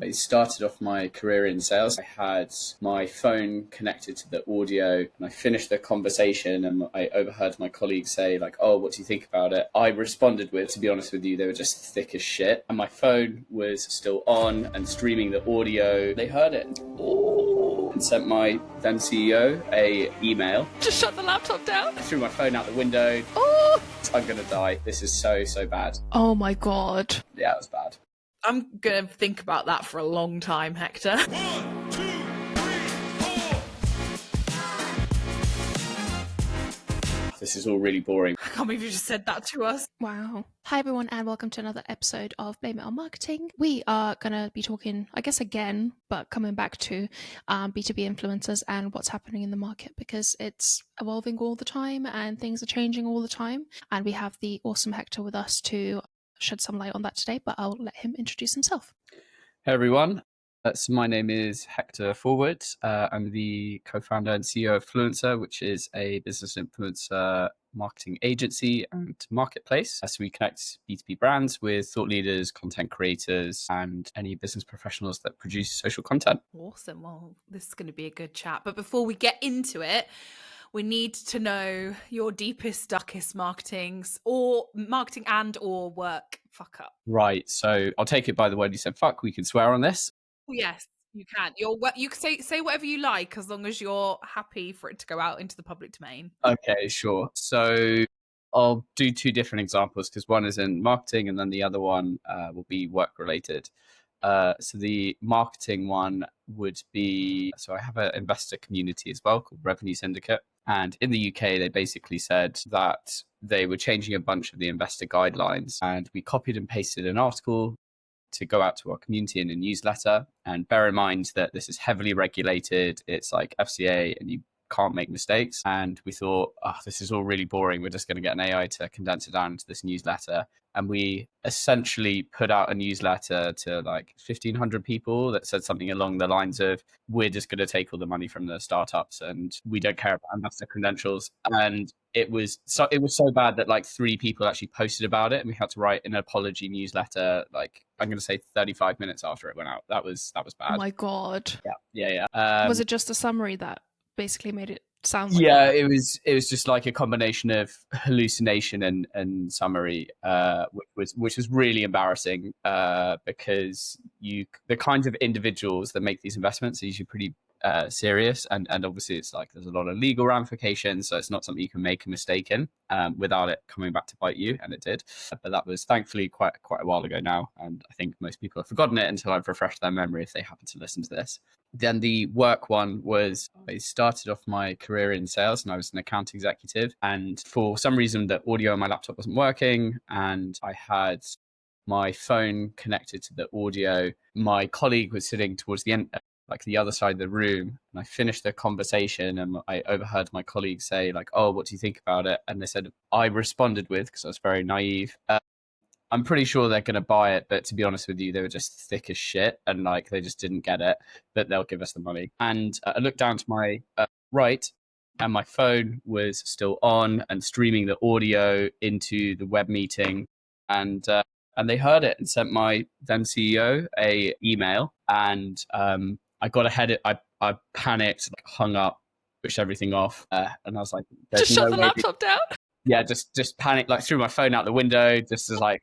I started off my career in sales. I had my phone connected to the audio and I finished the conversation and I overheard my colleagues say like, oh, what do you think about it? I responded with, to be honest with you, they were just thick as shit. And my phone was still on and streaming the audio. They heard it. And sent my then CEO a email. Just shut the laptop down. I threw my phone out the window. Oh, I'm gonna die. This is so bad. oh my God. Yeah, it was bad. I'm gonna think about that for a long time, Hector. 1, 2, 3, 4. This is all really boring. I can't believe you just said that to us. Wow. Hi everyone and welcome to another episode of Blame It on Marketing. We are going to be talking, I guess again, but coming back to B2B influencers and what's happening in the market because it's evolving all the time and things are changing all the time. And we have the awesome Hector with us to shed some light on that today, but I'll let him introduce himself. Hey everyone. So my name is Hector Forwood. I'm the co-founder and CEO of Flooencer, which is a business influencer marketing agency and marketplace. So we connect B2B brands with thought leaders, content creators, and any business professionals that produce social content. Awesome. Well, this is going to be a good chat. But before we get into it, we need to know your deepest, darkest marketing and or work fuck up. Right. So I'll take it by the word you said, fuck. We can swear on this. Yes, you can. You can say whatever you like as long as you're happy for it to go out into the public domain. Okay, sure. So I'll do two different examples because one is in marketing and then the other one will be work related. So the marketing one would be, so I have an investor community as well called Revenue Syndicate. And in the UK, they basically said that they were changing a bunch of the investor guidelines and we copied and pasted an article to go out to our community in a newsletter. And bear in mind that this is heavily regulated. It's like FCA and you can't make mistakes. And we thought, oh, this is all really boring. We're just going to get an AI to condense it down into this newsletter. And we essentially put out a newsletter to like 1,500 people that said something along the lines of, we're just going to take all the money from the startups and we don't care about investor credentials. And it was so bad that like 3 people actually posted about it and we had to write an apology newsletter, like I'm going to say 35 minutes after it went out. That was bad. Oh my God. Yeah. Was it just a summary that basically made it sound like yeah, that? it was just like a combination of hallucination and summary, which was really embarrassing because the kinds of individuals that make these investments are usually pretty serious and obviously it's like there's a lot of legal ramifications, so it's not something you can make a mistake in without it coming back to bite you, and it did. But that was thankfully quite a while ago now, and I think most people have forgotten it until I've refreshed their memory if they happen to listen to this. Then the work one was, I started off my career in sales and I was an account executive, and for some reason the audio on my laptop wasn't working and I had my phone connected to the audio. My colleague was sitting towards the end, like the other side of the room, and I finished the conversation and I overheard my colleague say like, oh, what do you think about it? And they said, I responded with, because I was very naive, I'm pretty sure they're going to buy it, but to be honest with you, they were just thick as shit and like they just didn't get it, but they'll give us the money. And I looked down to my right and my phone was still on and streaming the audio into the web meeting, and they heard it and sent my then CEO a email, and I got ahead. I panicked, like, hung up, pushed everything off, and I was like, just shut the laptop down. Yeah, just panicked, like threw my phone out the window, just as like,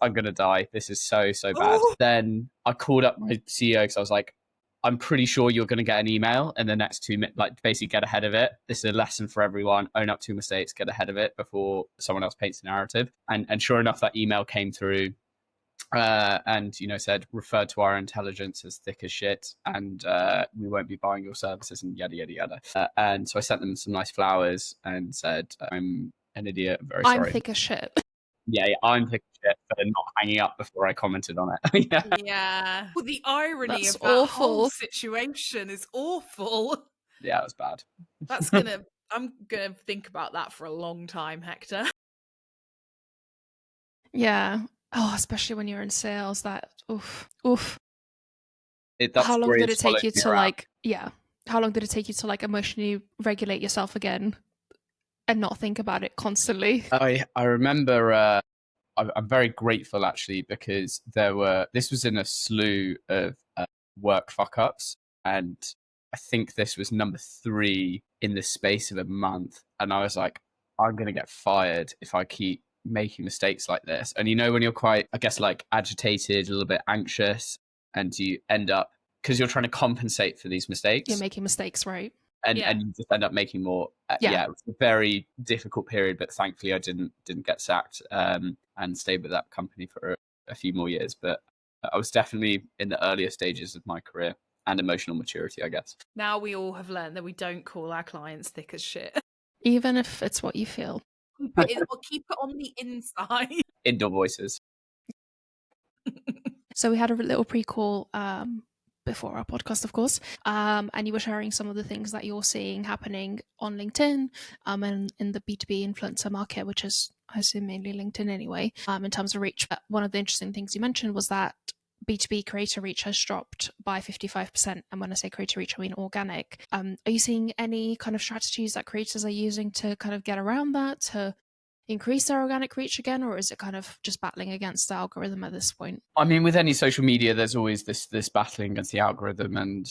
I'm gonna die. This is so bad. Ooh. Then I called up my CEO because I was like, I'm pretty sure you're gonna get an email in the next 2 minutes, like basically get ahead of it. This is a lesson for everyone. Own up to mistakes, get ahead of it before someone else paints the narrative. And sure enough, that email came through. And said referred to our intelligence as thick as shit, and we won't be buying your services and yada yada yada. And so I sent them some nice flowers and said, I'm an idiot, I'm very sorry. I'm thick as shit. Yeah, I'm thick as shit for not hanging up before I commented on it. Yeah. Well, the irony That's of that awful. whole situation is awful. Yeah, it was bad. I'm gonna think about that for a long time, Hector. Yeah. Oh, especially when you're in sales, that oof. How long did it take you to how long did it take you to like emotionally regulate yourself again and not think about it constantly? I remember I'm very grateful actually, because this was in a slew of work fuck ups, and I think this was number 3 in the space of a month. And I was like, I'm going to get fired if I keep making mistakes like this. And when you're quite, I guess, like agitated, a little bit anxious, and you end up, because you're trying to compensate for these mistakes. You're making mistakes, right? And you just end up making more. It was a very difficult period, but thankfully I didn't get sacked, and stayed with that company for a few more years. But I was definitely in the earlier stages of my career and emotional maturity, I guess. Now we all have learned that we don't call our clients thick as shit. Even if it's what you feel. Keep it on the inside. Indoor voices. So we had a little pre-call before our podcast, of course, and you were sharing some of the things that you're seeing happening on LinkedIn and in the B2B influencer market, which is, I assume, mainly LinkedIn anyway, in terms of reach. But one of the interesting things you mentioned was that B2B creator reach has dropped by 55%. And when I say creator reach, I mean organic. Are you seeing any kind of strategies that creators are using to kind of get around that, to increase their organic reach again, or is it kind of just battling against the algorithm at this point? I mean, with any social media, there's always this battling against the algorithm, and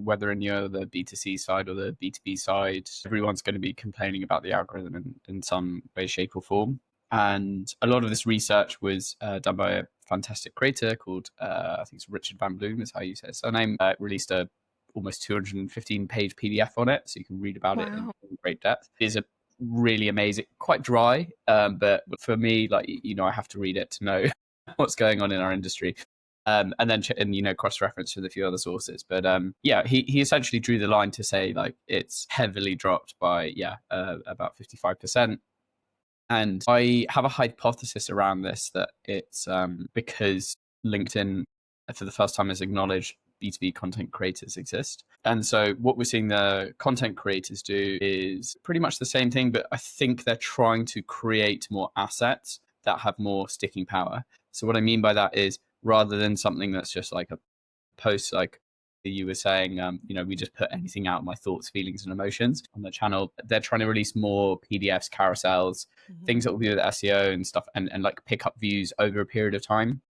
whether you're the B2C side or the B2B side, everyone's going to be complaining about the algorithm in some way, shape, or form. And a lot of this research was done by a fantastic creator called I think it's Richard Van Bloom is how you say his surname. Released a almost 215-page PDF on it, so you can read about it in great depth. It is a really amazing, quite dry, but for me, like, I have to read it to know what's going on in our industry, and then cross-reference with a few other sources. But he essentially drew the line to say, like, it's heavily dropped by about 55%. And I have a hypothesis around this, that it's because LinkedIn for the first time has acknowledged B2B content creators exist. And so what we're seeing the content creators do is pretty much the same thing, but I think they're trying to create more assets that have more sticking power. So what I mean by that is, rather than something that's just like a post, like you were saying, we just put anything out, my thoughts, feelings, and emotions on the channel. They're trying to release more PDFs, carousels, things that will be with SEO and stuff, and like pick up views over a period of time.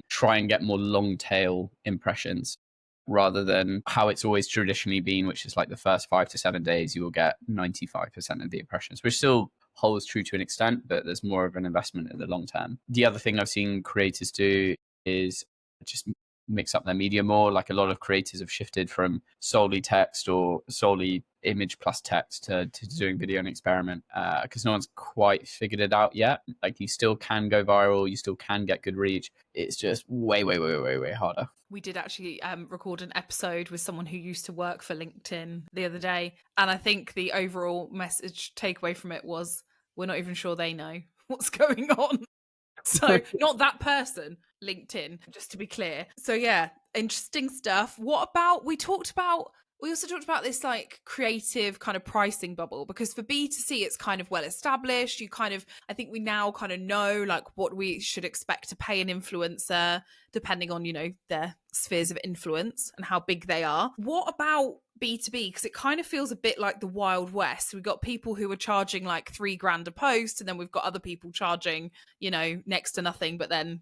Try and get more long tail impressions, rather than how it's always traditionally been, which is like the first 5 to 7 days you will get 95% of the impressions, which still holds true to an extent, but there's more of an investment in the long term. The other thing I've seen creators do is just mix up their media more. Like, a lot of creators have shifted from solely text or solely image plus text to doing video and experiment, because no one's quite figured it out yet. Like, you still can go viral, you still can get good reach. It's just way harder. We did actually record an episode with someone who used to work for LinkedIn the other day, and I think the overall message takeaway from it was, we're not even sure they know what's going on. So not that person, LinkedIn, just to be clear. So yeah, interesting stuff. We also talked about this like creative kind of pricing bubble, because for B2C, it's kind of well established. I think we now kind of know like what we should expect to pay an influencer depending on, their spheres of influence and how big they are. What about B2B? Because it kind of feels a bit like the Wild West. We've got people who are charging like $3,000 a post, and then we've got other people charging, next to nothing, but then,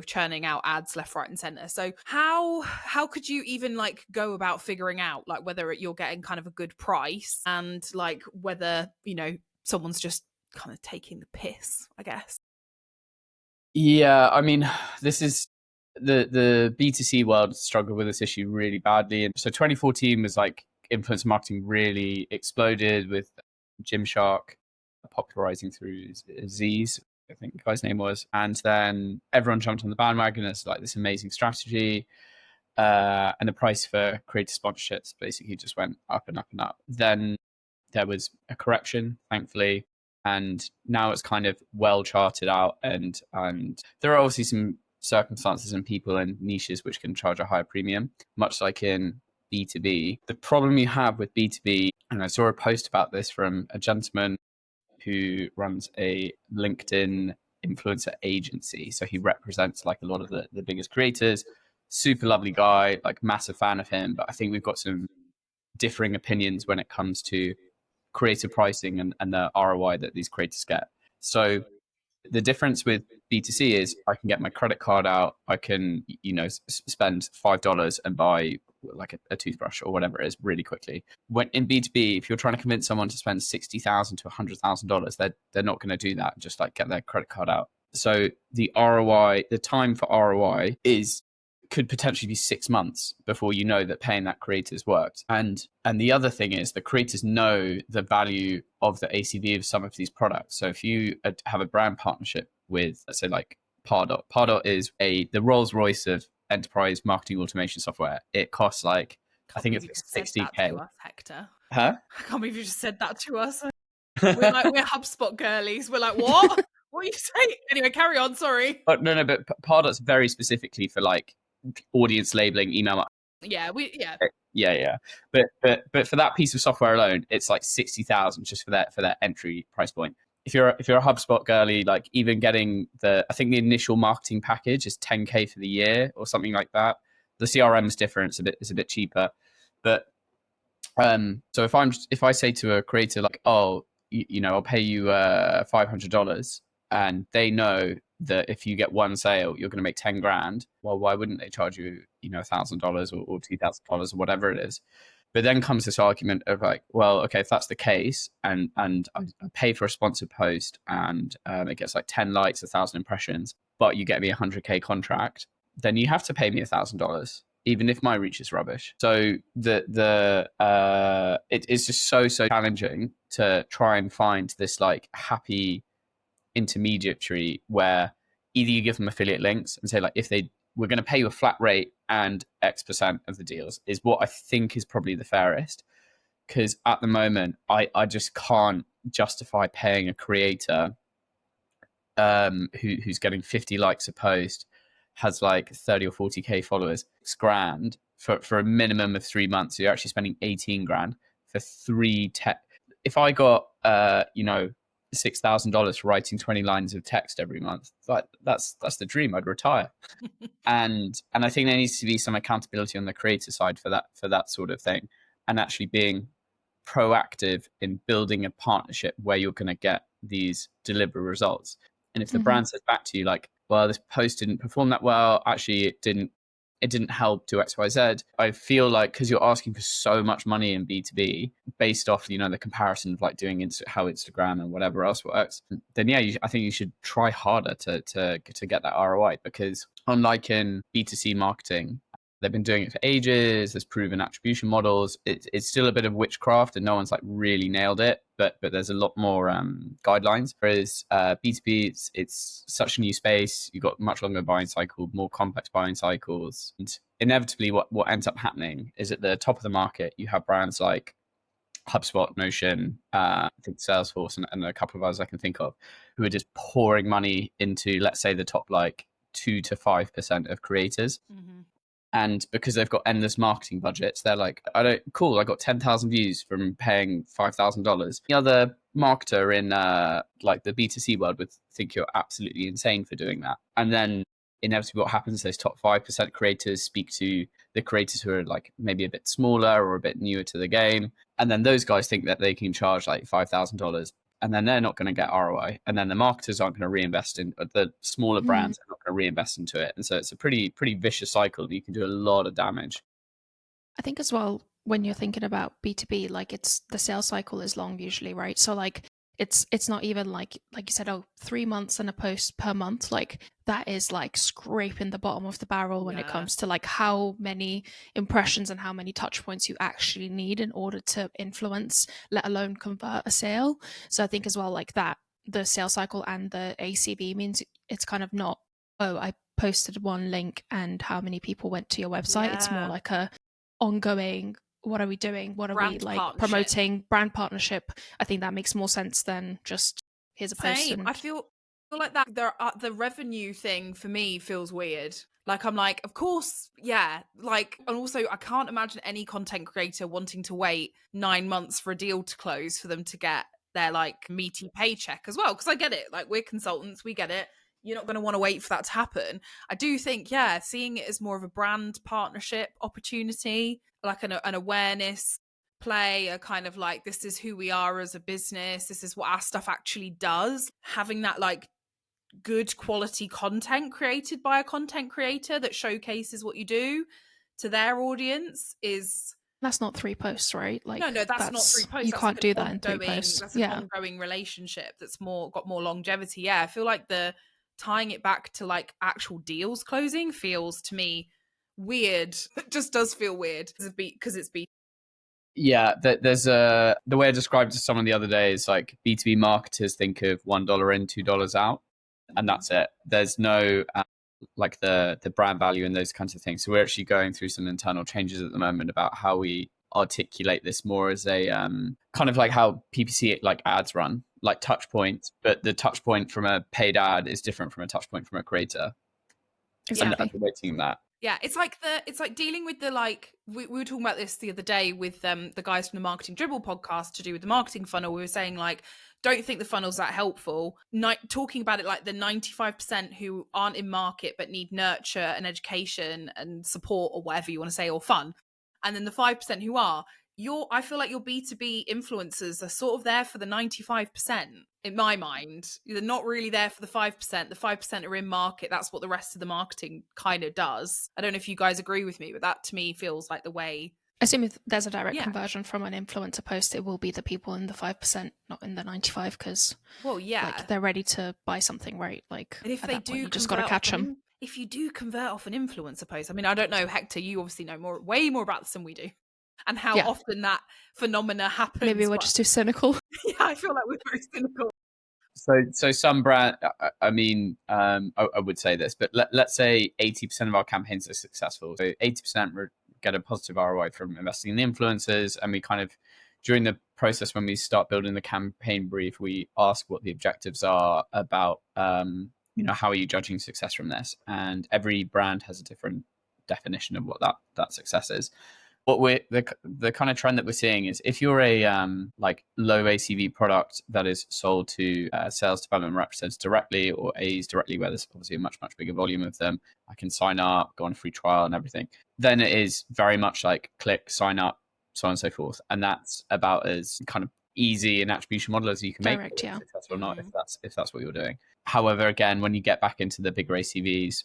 churning out ads left, right, and center. So how could you even like go about figuring out like whether you're getting kind of a good price, and like whether, someone's just kind of taking the piss, I guess? Yeah, I mean, this is the B2C world struggled with this issue really badly. And so 2014 was like influencer marketing really exploded, with Gymshark popularizing through Z's, I think the guy's name was. And then everyone jumped on the bandwagon as like this amazing strategy. And the price for creator sponsorships basically just went up and up and up. Then there was a correction, thankfully. And now it's kind of well charted out. And there are obviously some circumstances and people and niches which can charge a higher premium, much like in B2B. The problem you have with B2B, and I saw a post about this from a gentleman who runs a LinkedIn influencer agency. So he represents like a lot of the biggest creators, super lovely guy, like massive fan of him. But I think we've got some differing opinions when it comes to creator pricing and the ROI that these creators get. So The difference with B2C is I can get my credit card out. I can, spend $5 and buy like a toothbrush or whatever it is really quickly. When in B2B, if you're trying to convince someone to spend $60,000 to $100,000, they're not going to do that. Just like get their credit card out. So the ROI, the time for ROI could potentially be 6 months before you know that paying that creator's worked. And the other thing is the creators know the value of the ACV of some of these products. So if you have a brand partnership with, let's say, like Pardot is the Rolls Royce of enterprise marketing automation software. It costs like, I think it's like 60K. To us, Hector. Huh? I can't believe you just said that to us. We're HubSpot girlies. We're like, what? What are you saying? Anyway, carry on. Sorry. No, but Pardot's very specifically for like audience labeling, email. Yeah. But for that piece of software alone, it's like 60,000 just for that entry price point. If you're a HubSpot girly, like even getting I think the initial marketing package is 10K for the year or something like that. The CRM is different; it's a bit cheaper. But so if I say to a creator like, oh, I'll pay you $500, and they know that if you get one sale, you're going to make 10 grand. Well, why wouldn't they charge you, $1,000 or $2,000 or whatever it is? But then comes this argument of like, well, okay, if that's the case, and I pay for a sponsored post, and it gets like 10 likes, 1,000 impressions, but you get me a 100K contract, then you have to pay me $1,000, even if my reach is rubbish. So it's just so challenging to try and find this like happy intermediary where either you give them affiliate links and say like, we're going to pay you a flat rate and X% of the deals is what I think is probably the fairest. Because at the moment, I just can't justify paying a creator who's getting 50 likes a post, has like 30 or 40K followers, $6,000 for a minimum of 3 months. So you're actually spending 18 grand for if I got, $6,000 for writing 20 lines of text every month, that's the dream. I'd retire. and I think there needs to be some accountability on the creator side for that sort of thing, and actually being proactive in building a partnership where you're going to get these deliberate results. And if the brand says back to you like, well, this post didn't perform that well, actually it didn't help do XYZ. I feel like because you're asking for so much money in B2B based off, the comparison of like doing how Instagram and whatever else works, then I think you should try harder to get that ROI, because unlike in B2C marketing, they've been doing it for ages. There's proven attribution models. It's still a bit of witchcraft and no one's like really nailed it, but there's a lot more guidelines. Whereas B2B, it's such a new space. You've got much longer buying cycle, more complex buying cycles. And inevitably what ends up happening is at the top of the market, you have brands like HubSpot, Notion, I think Salesforce, and a couple of others I can think of, who are just pouring money into, let's say, the top like 2 to 5% of creators. Mm-hmm. And because they've got endless marketing budgets, they're like, I got 10,000 views from paying $5,000. The other marketer in like the B2C world would think you're absolutely insane for doing that. And then inevitably what happens, those top 5% creators speak to the creators who are like maybe a bit smaller or a bit newer to the game. And then those guys think that they can charge like $5,000. And then they're not going to get ROI. And then the marketers aren't going to reinvest in the smaller brands are not going to reinvest into it. And so it's a pretty vicious cycle. You can do a lot of damage. I think as well, when you're thinking about B2B, like the sales cycle is long usually, right? So like it's not even like you said, 3 months and a post per month. Like that is like scraping the bottom of the barrel when it comes to like how many impressions and how many touch points you actually need in order to influence, let alone convert a sale. So I think as well, like that, the sales cycle and the ACV means it's kind of not, I posted one link and how many people went to your website. Yeah. It's more like a ongoing, what are we doing? What are we like promoting? Brand partnership. I think that makes more sense than just here's a post. Same. I feel like that the revenue thing for me feels weird. Like I'm like, of course, yeah. Like, and also I can't imagine any content creator wanting to wait 9 months for a deal to close for them to get their like meaty paycheck as well. Because I get it. Like we're consultants, we get it. You're not going to want to wait for that to happen. I do think, seeing it as more of a brand partnership opportunity, like an awareness play, a kind of like, this is who we are as a business, this is what our stuff actually does. Having that like good quality content created by a content creator that showcases what you do to their audience is... That's not 3 posts, right? Like, no, that's not 3 posts. You that's can't like do that in 3 posts. That's an ongoing relationship that's got more longevity. Yeah, I feel like the tying it back to like actual deals closing feels to me weird. It just does feel weird because it's B. Yeah, there's the way I described it to someone the other day is like B2B marketers think of $1 in, $2 out, and that's it. There's no like the brand value and those kinds of things. So we're actually going through some internal changes at the moment about how we articulate this more as a kind of like how PPC like ads run, like touch points, but the touch point from a paid ad is different from a touch point from a creator. Exactly. And weighting that. Yeah, it's like dealing with the like we were talking about this the other day with the guys from the Marketing Dribble podcast to do with the marketing funnel. We were saying like, don't think the funnel's that helpful. Talking about it like the 95% who aren't in market but need nurture and education and support or whatever you want to say, or fun, and then the 5% who are. I feel like your B2B influencers are sort of there for the 95%. In my mind, they're not really there for the 5%. The 5% are in market. That's what the rest of the marketing kind of does. I don't know if you guys agree with me, but that to me feels like the way. Assume if there's a direct conversion from an influencer post, it will be the people in the 5%, not in the 95%, because like, they're ready to buy something, right? Like, and if they do, you just got to catch them. If you do convert off an influencer post, I mean, I don't know, Hector, you obviously know way more about this than we do, and how often that phenomena happens. Maybe we're just too cynical. Yeah, I feel like we're very cynical. So some brand, I mean, I would say this, but let's say 80% of our campaigns are successful. So 80% get a positive ROI from investing in the influencers. And we kind of, during the process, when we start building the campaign brief, we ask what the objectives are about, how are you judging success from this? And every brand has a different definition of what that success is. What the kind of trend that we're seeing is if you're a like low ACV product that is sold to sales development representatives directly or AEs directly, where there's obviously a much bigger volume of them, I can sign up, go on a free trial and everything. Then it is very much like click, sign up, so on and so forth, and that's about as kind of easy an attribution model as you can make, successful or not, if that's what you're doing. However, again, when you get back into the bigger ACVs,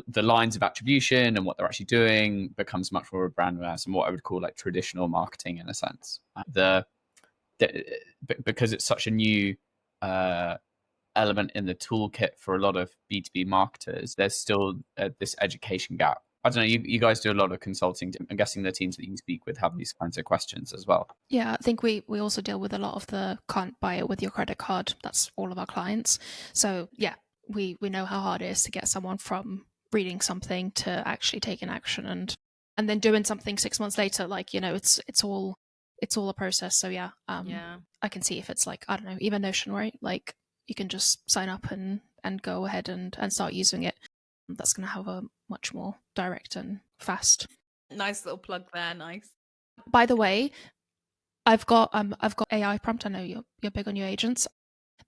the lines of attribution and what they're actually doing becomes much more of a brand awareness and what I would call like traditional marketing in a sense. Because it's such a new element in the toolkit for a lot of B2B marketers, there's still this education gap. I don't know, you guys do a lot of consulting. I'm guessing the teams that you speak with have these kinds of questions as well. Yeah, I think we also deal with a lot of the can't buy it with your credit card. That's all of our clients. So yeah, we know how hard it is to get someone from reading something to actually taking action and then doing something 6 months later. Like, it's all a process. So yeah, I can see if it's like, I don't know, even Notion, right? Like you can just sign up and go ahead and start using it. That's going to have a much more direct and fast. Nice little plug there. Nice. By the way, I've got AI prompt. I know you're big on your agents.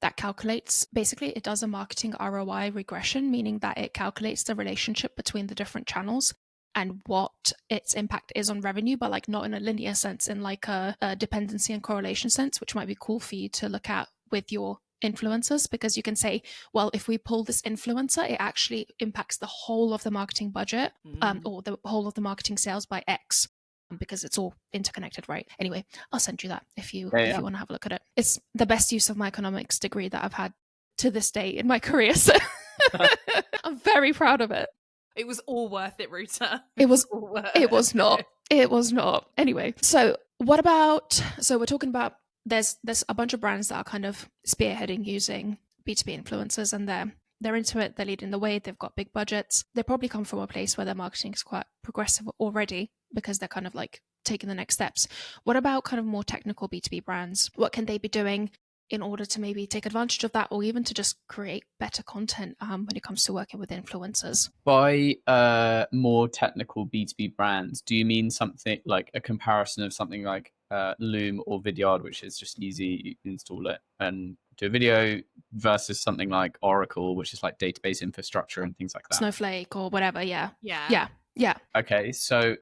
That calculates, basically it does a marketing ROI regression, meaning that it calculates the relationship between the different channels and what its impact is on revenue, but like not in a linear sense, in like a dependency and correlation sense, which might be cool for you to look at with your influencers, because you can say, well, if we pull this influencer, it actually impacts the whole of the marketing budget or the whole of the marketing sales by X, because it's all interconnected, right? Anyway, I'll send you that if you want to have a look at it. It's the best use of my economics degree that I've had to this day in my career, so I'm very proud of it. It was all worth it, Ruta. It was not. Anyway, so we're talking about there's a bunch of brands that are kind of spearheading using B2B influencers, and they're into it, they're leading the way, they've got big budgets. They probably come from a place where their marketing is quite progressive already because they're kind of like taking the next steps. What about kind of more technical B2B brands? What can they be doing in order to maybe take advantage of that, or even to just create better content when it comes to working with influencers? By more technical B2B brands, do you mean something like a comparison of something like Loom or Vidyard, which is just easy, you install it and do a video, versus something like Oracle, which is like database infrastructure and things like that? Snowflake or whatever, yeah. Okay, so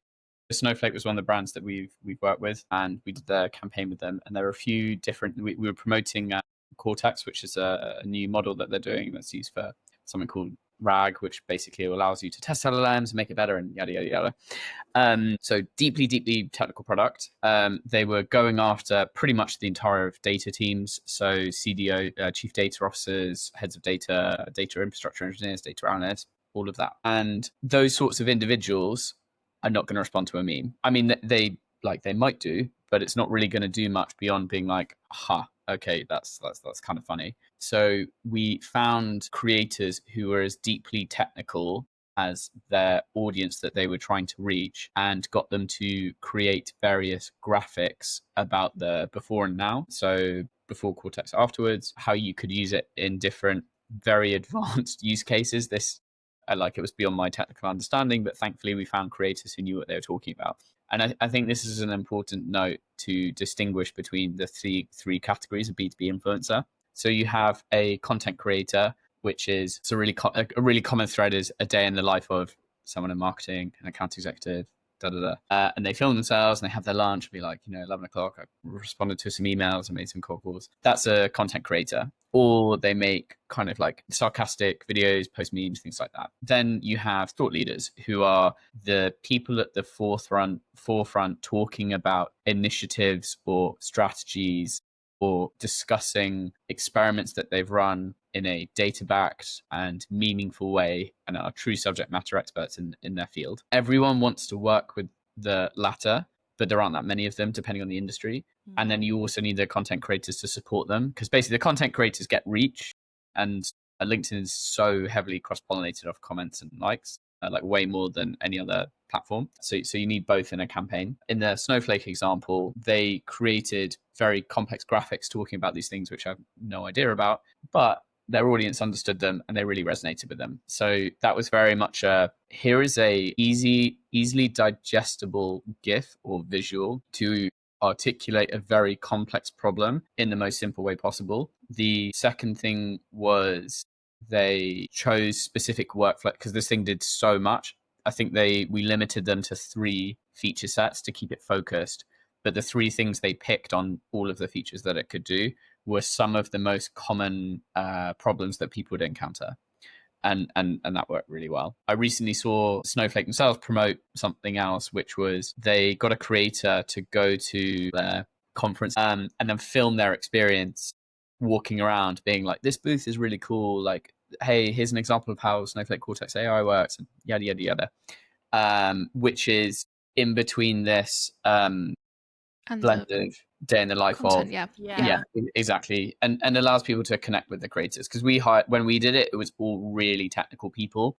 Snowflake was one of the brands that we've worked with, and we did a campaign with them, and there are a few different, we were promoting Cortex, which is a new model that they're doing that's used for something called RAG, which basically allows you to test LLMs and make it better and yada, yada, yada. So deeply, deeply technical product. They were going after pretty much the entire data teams. So CDO, chief data officers, heads of data, data infrastructure engineers, data analysts, all of that. And those sorts of individuals are not going to respond to a meme. I mean, they might do, but it's not really going to do much beyond being like, okay, that's kind of funny. So we found creators who were as deeply technical as their audience that they were trying to reach, and got them to create various graphics about the before and now. So before Cortex, afterwards, how you could use it in different, very advanced use cases. This, it was beyond my technical understanding, but thankfully we found creators who knew what they were talking about. And I think this is an important note to distinguish between the three categories of B2B influencer. So you have a content creator, which is a really common thread is a day in the life of someone in marketing, an account executive, and they film themselves and they have their lunch, be like, 11 o'clock, I responded to some emails, I made some cold calls. That's a content creator. Or they make kind of like sarcastic videos, post memes, things like that. Then you have thought leaders, who are the people at the forefront talking about initiatives or strategies, or discussing experiments that they've run in a data-backed and meaningful way, and are true subject matter experts in their field. Everyone wants to work with the latter, but there aren't that many of them depending on the industry. And then you also need the content creators to support them, because basically the content creators get reach, and LinkedIn is so heavily cross-pollinated off comments and likes, like way more than any other platform. So you need both in a campaign. In the Snowflake example, they created very complex graphics talking about these things, which I have no idea about, but their audience understood them and they really resonated with them. So that was very much here is a easily digestible GIF or visual to articulate a very complex problem in the most simple way possible. The second thing was they chose specific workflow, because this thing did so much. I think we limited them to 3 feature sets to keep it focused. But the 3 things they picked on all of the features that it could do were some of the most common problems that people would encounter. And that worked really well. I recently saw Snowflake themselves promote something else, which was they got a creator to go to their conference and then film their experience walking around, being like, this booth is really cool. Like, hey, here's an example of how Snowflake Cortex AI works, and yada, yada, yada. Which is in between this and blend of day in the life content, of Yeah. exactly, and allows people to connect with the creators, because when we did it was all really technical people,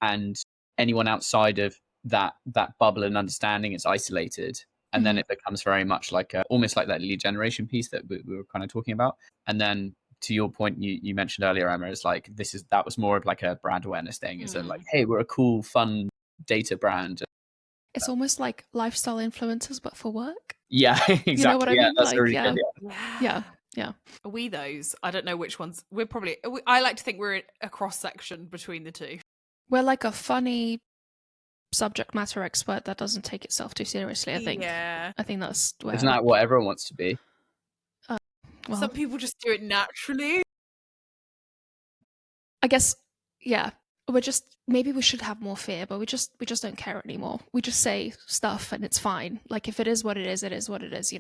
and anyone outside of that bubble and understanding is isolated, and then it becomes very much like almost like that lead generation piece that we were kind of talking about. And then to your point, you mentioned earlier, Emma, is like that was more of like a brand awareness thing. Is like, hey, we're a cool, fun data brand. It's almost like lifestyle influencers, but for work. Yeah, exactly. You know what I mean? That's like, a really yeah. good, Yeah. Are we those? I don't know which ones. I like to think we're a cross section between the two. We're like a funny subject matter expert that doesn't take itself too seriously, I think. Yeah. I think that's where... Isn't that what everyone wants to be? Well, some people just do it naturally. I guess, yeah. Maybe we should have more fear, but we just don't care anymore. We just say stuff and it's fine. Like, if it is what it is what it is,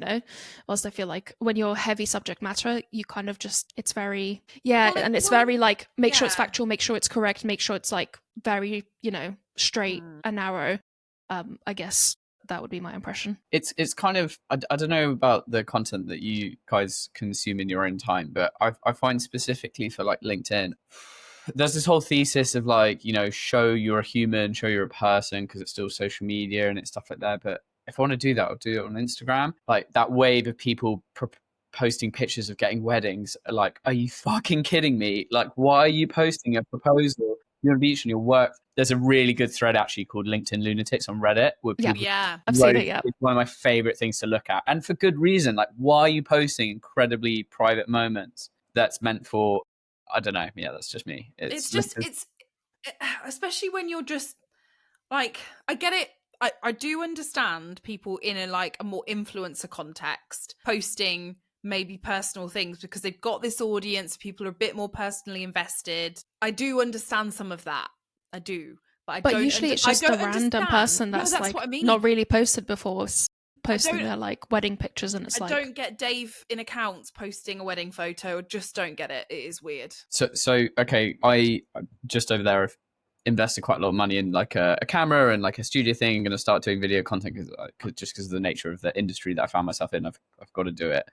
Whilst I feel like when you're heavy subject matter, you kind of just, it's very, very like, make sure it's factual, make sure it's correct, make sure it's like very, straight and narrow. I guess that would be my impression. It's kind of, I don't know about the content that you guys consume in your own time, but I find specifically for like LinkedIn, there's this whole thesis of like, show you're a human, show you're a person, because it's still social media and it's stuff like that. But if I want to do that, I'll do it on Instagram. Like that wave of people posting pictures of getting weddings, like, are you fucking kidding me? Like, why are you posting a proposal? You're on the beach and your work. There's a really good thread actually called LinkedIn Lunatics on Reddit, where people I've seen it. Yeah, it's one of my favorite things to look at, and for good reason. Like, why are you posting incredibly private moments that's meant for, I don't know. Yeah, that's just me. It's especially when you're just like, I get it. I do understand people in a more influencer context posting maybe personal things because they've got this audience, people are a bit more personally invested. I do understand some of that. I do. But usually it's just a random person that's that's like what I mean. not really posted before, posting their like wedding pictures, and it's I like, don't get Dave in accounts posting a wedding photo. I just don't get it. It is weird. So okay, I just over there have invested quite a lot of money in like a camera and like a studio thing. I'm going to start doing video content because of the nature of the industry that I found myself in. I've got to do it.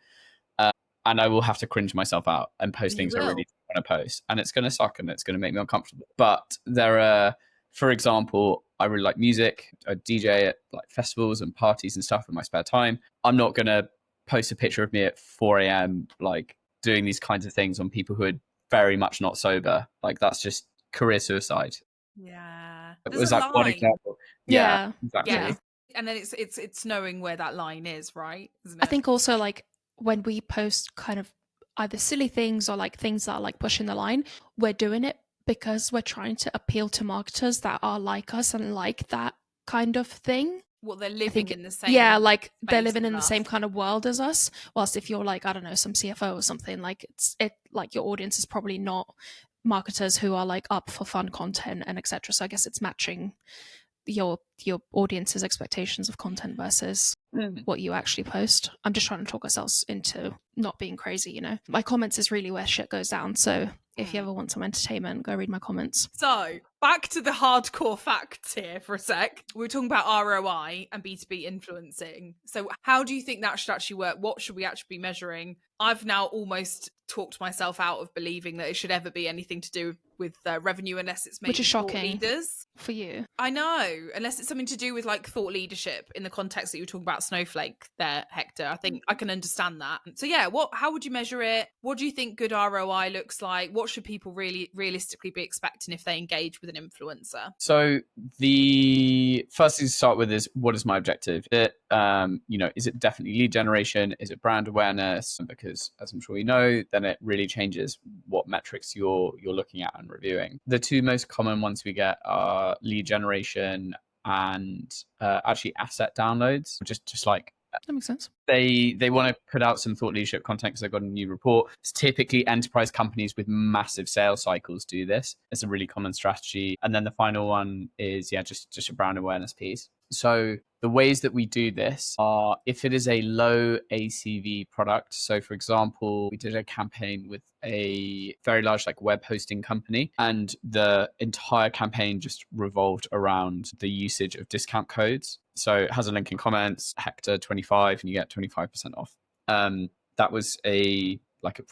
And I will have to cringe myself out and post things I really want to post. And it's going to suck and it's going to make me uncomfortable. But there are, for example, I really like music. I DJ at like festivals and parties and stuff in my spare time. I'm not going to post a picture of me at 4 a.m. like doing these kinds of things on people who are very much not sober. Like that's just career suicide. Yeah. It was like one example. Yeah, exactly. Yeah. And then it's knowing where that line is, right? Isn't it? I think also like when we post kind of either silly things or like things that are like pushing the line, we're doing it because we're trying to appeal to marketers that are like us and like that kind of thing. Well, they're living in the same. Yeah, like they're living in the same kind of world as us. Whilst if you're like, I don't know, some CFO or something, like it like your audience is probably not marketers who are like up for fun content and etc. So I guess it's matching your audience's expectations of content versus what you actually post. I'm just trying to talk ourselves into not being crazy, you know. My comments is really where shit goes down. So if you ever want some entertainment, go read my comments. So back to the hardcore facts here for a sec. We were talking about ROI and B2B influencing. So how do you think that should actually work? What should we actually be measuring? I've now almost talked myself out of believing that it should ever be anything to do with revenue unless it's maybe which is shocking leaders for you. I know, unless it's something to do with like thought leadership in the context that you were talking about Snowflake there, Hector. I think I can understand that. So yeah, how would you measure it? What do you think good ROI looks like? What should people really realistically be expecting if they engage with an influencer? So the first thing to start with is, what is my objective? Is it definitely lead generation? Is it brand awareness? Because as I'm sure you know, then it really changes what metrics you're looking at and reviewing. The two most common ones we get are lead generation and actually asset downloads. Just like that makes sense. They want to put out some thought leadership content because they've got a new report. It's typically enterprise companies with massive sales cycles do this. It's a really common strategy. And then the final one is just a brand awareness piece. So the ways that we do this are if it is a low ACV product. So for example, we did a campaign with a very large like web hosting company, and the entire campaign just revolved around the usage of discount codes. So it has a link in comments, Hector 25, and you get 25% off. That was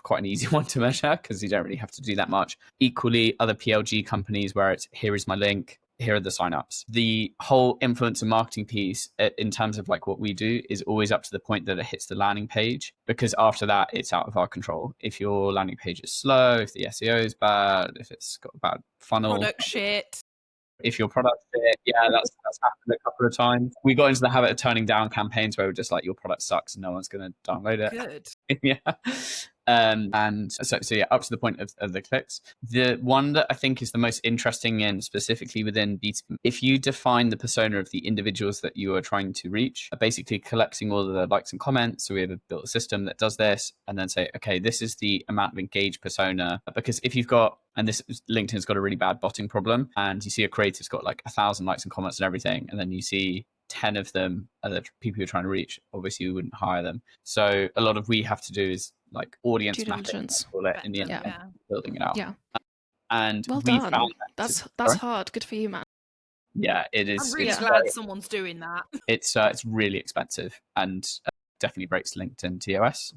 quite an easy one to measure because you don't really have to do that much. Equally, other PLG companies where it's, here is my link, here are the signups. The whole influencer marketing piece in terms of like what we do is always up to the point that it hits the landing page, because after that it's out of our control. If your landing page is slow, if the SEO is bad, if it's got a bad funnel, product shit. If your product fit, that's happened a couple of times. We got into the habit of turning down campaigns where we're just like, your product sucks and no one's going to download it. Good. Yeah. And so up to the point of the clicks. The one that I think is the most interesting, and specifically within B2B, if you define the persona of the individuals that you are trying to reach, basically collecting all of the likes and comments. So we have built a system that does this, and then say, okay, this is the amount of engaged persona. Because if you've got, and this LinkedIn's got a really bad botting problem, and you see a creator's got like 1,000 likes and comments and everything, and then you see 10 of them are the people you're trying to reach, obviously you wouldn't hire them. So a lot of we have to do is like audience mapping, in the end, building it out. Yeah. And well we done. found that's hard. Good for you, man. Yeah, it is. I'm really glad someone's doing that. It's really expensive and definitely breaks LinkedIn TOS.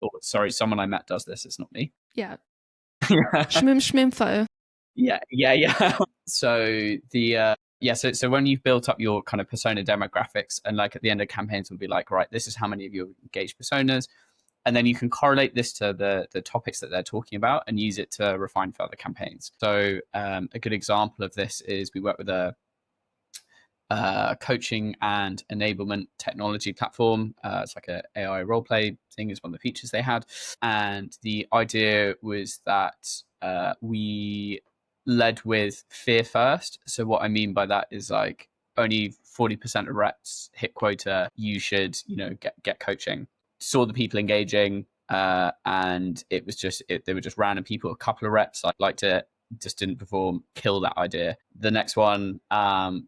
Oh, sorry, someone I met does this. It's not me. Yeah. Schmimfo. Yeah. So so when you've built up your kind of persona demographics, and like at the end of campaigns will be like, right, this is how many of your engaged personas, and then you can correlate this to the topics that they're talking about and use it to refine further campaigns. So a good example of this is we work with a coaching and enablement technology platform. It's like an AI role play thing, is one of the features they had. And the idea was that we led with fear first. So what I mean by that is like only 40% of reps hit quota. You should, get coaching. saw the people engaging, and it was just they were just random people. A couple of reps I liked it, just didn't perform. Kill that idea. The next one,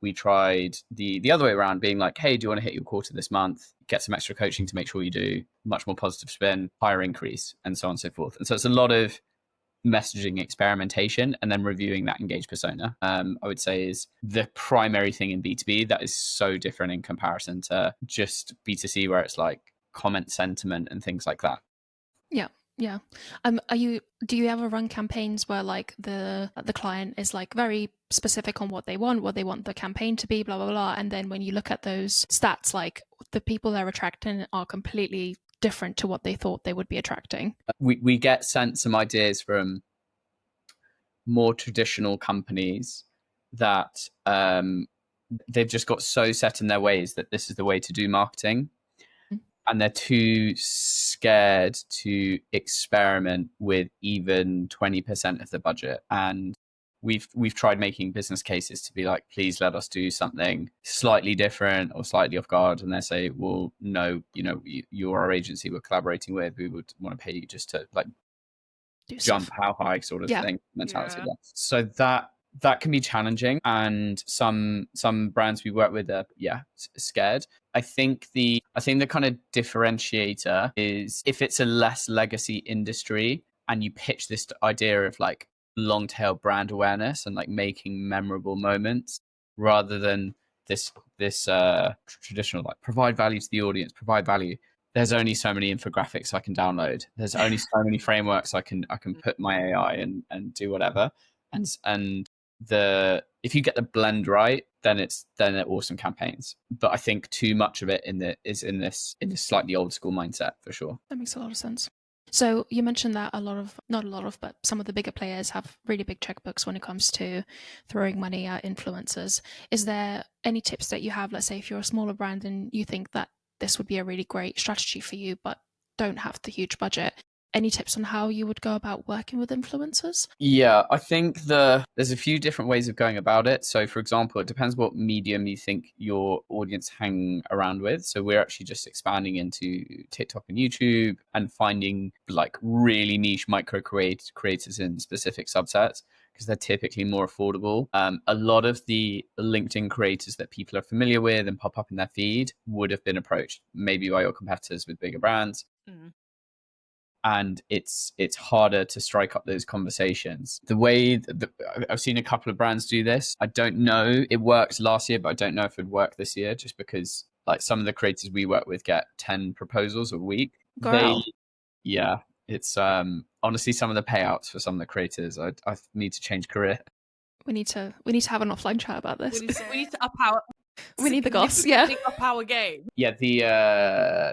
we tried the other way around, being like, hey, do you want to hit your quota this month? Get some extra coaching to make sure you do. Much more positive spin, higher increase, and so on and so forth. And so it's a lot of messaging experimentation and then reviewing that engaged persona. I would say is the primary thing in B2B that is so different in comparison to just B2C, where it's like comment sentiment and things like that. Yeah. Do you ever run campaigns where like the client is like very specific on what they want the campaign to be, blah blah blah, and then when you look at those stats, like the people they're attracting are completely different to what they thought they would be attracting? We get sent some ideas from more traditional companies that they've just got so set in their ways that this is the way to do marketing, and they're too scared to experiment with even 20% of the budget. And we've tried making business cases to be like, please let us do something slightly different or slightly off guard, and they say, well, no, you're our agency we're collaborating with, we would want to pay you just to like jump how high sort of thing mentality. Yeah. So that can be challenging, and some brands we work with are scared. I think the kind of differentiator is if it's a less legacy industry and you pitch this idea of like long tail brand awareness and like making memorable moments, rather than this traditional like provide value to the audience, provide value. There's only so many infographics I can download. There's only so many frameworks I can put my AI and do whatever. And if you get the blend right, then they're awesome campaigns. But I think too much of it is in this slightly old school mindset for sure. That makes a lot of sense. So you mentioned that but some of the bigger players have really big checkbooks when it comes to throwing money at influencers. Is there any tips that you have? Let's say if you're a smaller brand and you think that this would be a really great strategy for you, but don't have the huge budget. Any tips on how you would go about working with influencers? Yeah, I think there's a few different ways of going about it. So for example, it depends what medium you think your audience hang around with. So we're actually just expanding into TikTok and YouTube and finding like really niche micro creators in specific subsets, because they're typically more affordable. A lot of the LinkedIn creators that people are familiar with and pop up in their feed would have been approached maybe by your competitors with bigger brands. And it's harder to strike up those conversations. The way I've seen a couple of brands do this, I don't know. It worked last year, but I don't know if it would work this year, just because like some of the creators we work with get 10 proposals a week. Girl. It's honestly some of the payouts for some of the creators. I need to change career. We need to have an offline chat about this. We need to up our. We need the goss. Yeah. Up our game. Yeah.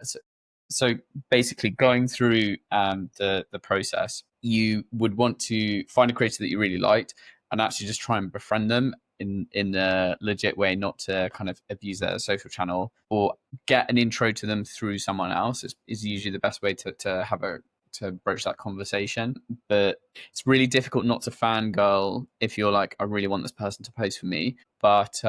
So basically going through the process, you would want to find a creator that you really liked and actually just try and befriend them in a legit way, not to kind of abuse their social channel, or get an intro to them through someone else is usually the best way to broach that conversation. But it's really difficult not to fangirl if you're like, I really want this person to post for me. But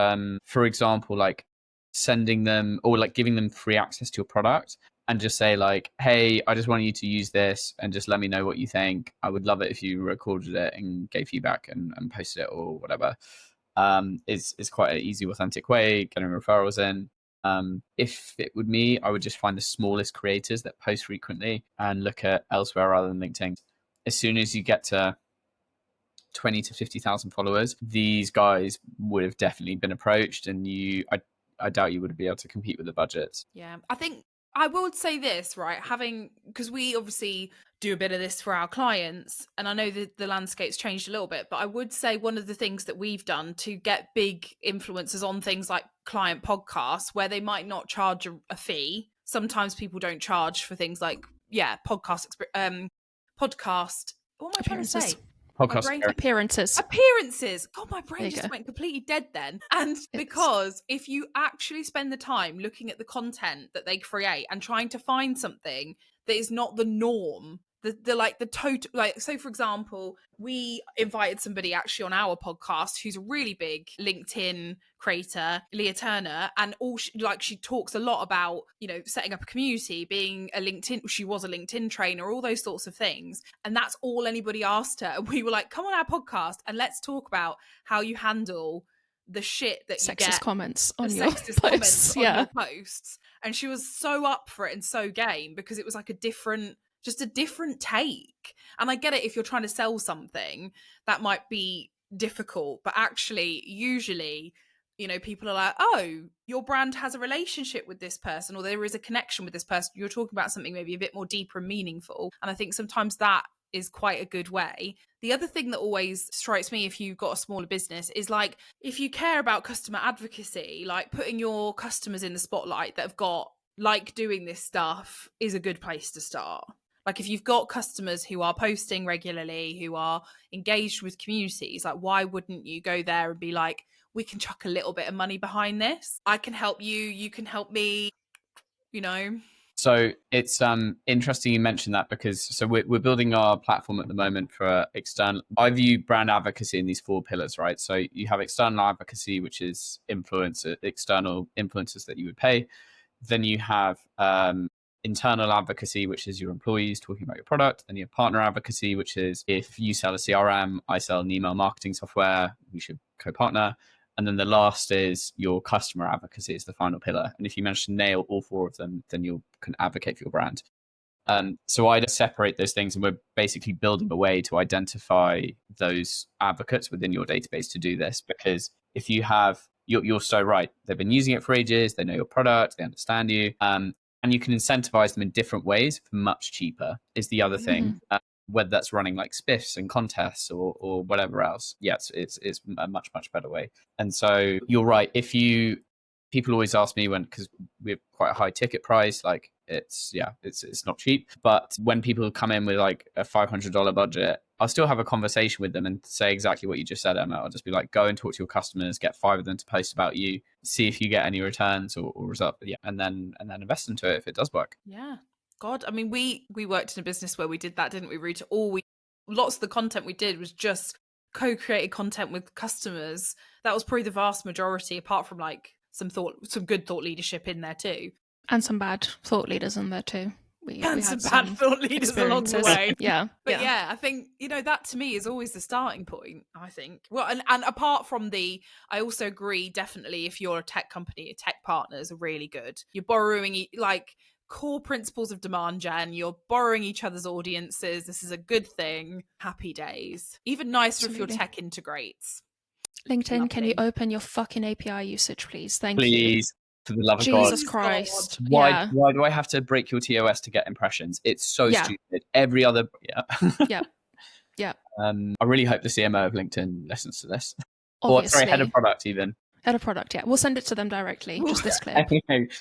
for example, like sending them or like giving them free access to your product and just say like, hey, I just want you to use this and just let me know what you think. I would love it if you recorded it and gave feedback and posted it or whatever. Is quite an easy, authentic way, getting referrals in. If it were me, I would just find the smallest creators that post frequently and look at elsewhere rather than LinkedIn. As soon as you get to 20 to 50,000 followers, these guys would have definitely been approached, and I doubt you would be able to compete with the budgets. Yeah, I think I would say this, right? Because we obviously do a bit of this for our clients, and I know that the landscape's changed a little bit, but I would say one of the things that we've done to get big influencers on things like client podcasts, where they might not charge a fee. Sometimes people don't charge for things like, podcast. What am I trying to say? Appearances. God, my brain just went completely dead then. And because if you actually spend the time looking at the content that they create and trying to find something that is not the norm the total, like, so for example, we invited somebody actually on our podcast who's a really big LinkedIn creator, Leah Turner, and she talks a lot about, you know, setting up a community, being a LinkedIn, she was a LinkedIn trainer, all those sorts of things. And that's all anybody asked her. And we were like, come on our podcast and let's talk about how you handle the shit that you get, comments on the your sexist posts. comments on your posts. And she was so up for it and so game, because it was like a different take. And I get it, if you're trying to sell something, that might be difficult, but actually usually, you know, people are like, oh, your brand has a relationship with this person, or there is a connection with this person, you're talking about something maybe a bit more deeper and meaningful. And I think sometimes that is quite a good way. The other thing that always strikes me if you've got a smaller business is, like, if you care about customer advocacy, like putting your customers in the spotlight that have got, like, doing this stuff is a good place to start. Like, if you've got customers who are posting regularly, who are engaged with communities, like, why wouldn't you go there and be like, we can chuck a little bit of money behind this. I can help you. You can help me, you know? So it's interesting you mentioned that, because we're building our platform at the moment for external. I view brand advocacy in these 4 pillars, right? So you have external advocacy, which is external influencers that you would pay. Then you have internal advocacy, which is your employees talking about your product. Then you have partner advocacy, which is if you sell a CRM, I sell an email marketing software, we should co-partner. And then the last is your customer advocacy, is the final pillar. And if you manage to nail all 4 of them, then you can advocate for your brand. So I just separate those things, and we're basically building a way to identify those advocates within your database to do this. Because if you have, you're so right, they've been using it for ages, they know your product, they understand you, and you can incentivize them in different ways for much cheaper is the other thing. Whether that's running like spiffs and contests or whatever else. Yes, it's a much, much better way. And so you're right. People always ask me because we have quite a high ticket price, like it's not cheap. But when people come in with like a $500 budget, I'll still have a conversation with them and say exactly what you just said, Emma. I'll just be like, go and talk to your customers, get 5 of them to post about you, see if you get any returns or result. Yeah. And then invest into it if it does work. Yeah. God, I mean, we worked in a business where we did that, didn't we, Ruta? Lots of the content we did was just co-created content with customers. That was probably the vast majority, apart from like some good thought leadership in there too. And some bad thought leaders in there too. We Some had bad thought leaders along the way. Yeah. But yeah, I think, you know, that to me is always the starting point, I think. Well, and apart from I also agree, definitely, if you're a tech company, tech partners are really good. You're borrowing, like, core principles of demand gen, you're borrowing each other's audiences. This is a good thing. Happy days. Even nicer if your tech integrates. LinkedIn, Lovely. can you open your fucking API usage, please? Thank you. Please, for the love of Jesus God. Christ. Why do I have to break your TOS to get impressions? It's so stupid. Every other Yeah. I really hope the CMO of LinkedIn listens to this. Obviously. Or sorry, head of product even. Head of product, yeah. We'll send it to them directly, just this clip.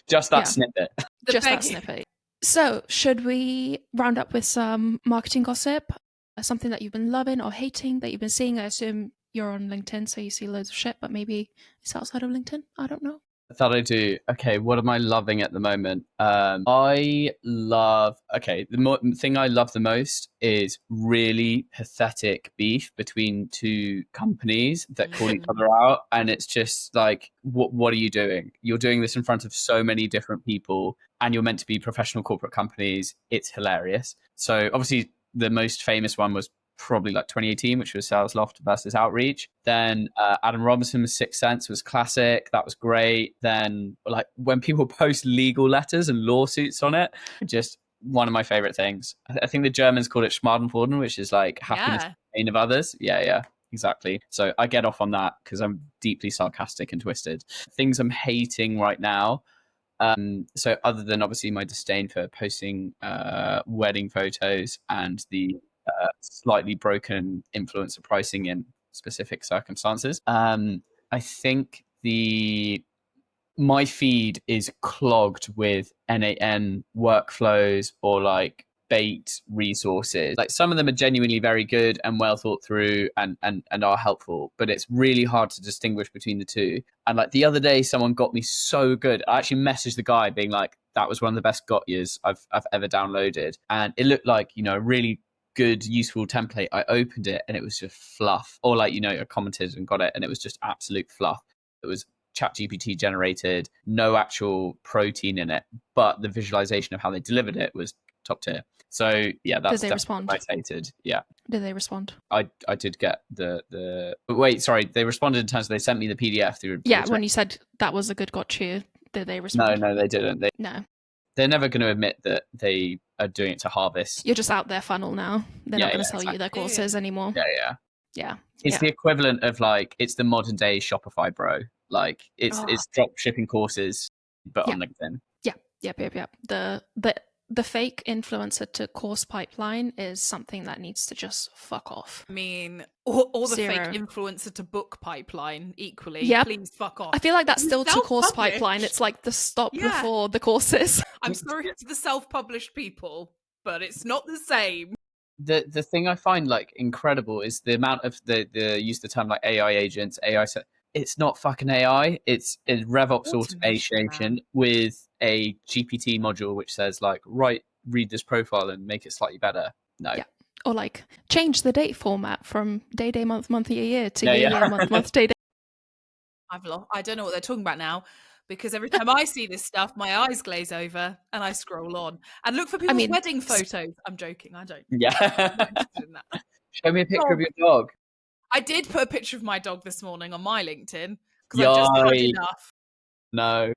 Just that snippet. That snippet. So, should we round up with some marketing gossip? Something that you've been loving or hating that you've been seeing? I assume you're on LinkedIn, so you see loads of shit, but maybe it's outside of LinkedIn. I don't know. That I do. Okay, what am I loving at the moment? The thing I love the most is really pathetic beef between 2 companies that call each other out. And it's just like, what are you doing? You're doing this in front of so many different people, and you're meant to be professional corporate companies. It's hilarious. So obviously the most famous one was probably like 2018, which was Sales Loft versus Outreach. Then Adam Robinson's 6 Sense was classic. That was great. Then like when people post legal letters and lawsuits on it, just one of my favorite things. I think the Germans call it Schmadenfreude, which is like happiness in the pain of others. Yeah, exactly. So I get off on that because I'm deeply sarcastic and twisted. Things I'm hating right now. So other than obviously my disdain for posting wedding photos and the slightly broken influencer pricing in specific circumstances, I think my feed is clogged with NAN workflows or like bait resources. Like some of them are genuinely very good and well thought through and are helpful, but it's really hard to distinguish between the two. And like the other day, someone got me so good. I actually messaged the guy being like, that was one of the best got yous I've ever downloaded. And it looked like, you know, a really good, useful template. I opened it and it was just fluff. Or like, you know, I commented and got it and it was just absolute fluff. It was ChatGPT generated, no actual protein in it, but the visualization of how they delivered it was top tier. So yeah, that's Did they respond? what I hated. Yeah. Did they respond? I did get the wait, sorry, they responded in terms of they sent me the PDF through. Yeah, when you said that was a good got you, did they respond? No, they didn't. No. They're never going to admit that they are doing it to harvest. You're just out their funnel now. They're not going to sell you their courses anymore. Yeah. It's the equivalent of like, it's the modern day Shopify bro. Like it's drop shipping courses, but on LinkedIn. Yeah. The fake influencer to course pipeline is something that needs to just fuck off. I mean, or the Zero. fake influencer to book pipeline equally. Yep. Please fuck off. I feel like that's still to course Self-published. pipeline. It's like the stop before the courses. I'm sorry to the self-published people, but it's not the same. The thing I find like incredible is the amount of the use the term like AI agents, it's not fucking AI. It's a RevOps automation with a GPT module which says like, read this profile and make it slightly better. No. Yeah. Or like change the date format from day, month, year to year, month, day. I don't know what they're talking about now, because every time I see this stuff, my eyes glaze over and I scroll on and look for people's wedding photos. I'm joking. I don't. Yeah. I'm not interested in that. Show me a picture of your dog. I did put a picture of my dog this morning on my LinkedIn because I just had enough. No.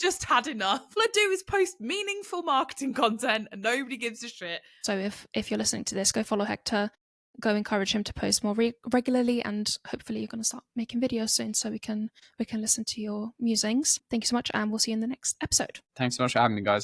Just had enough. All I do is post meaningful marketing content and nobody gives a shit. So if you're listening to this, go follow Hector. Go encourage him to post more regularly, and hopefully you're going to start making videos soon so we can listen to your musings. Thank you so much, and we'll see you in the next episode. Thanks so much for having me, guys.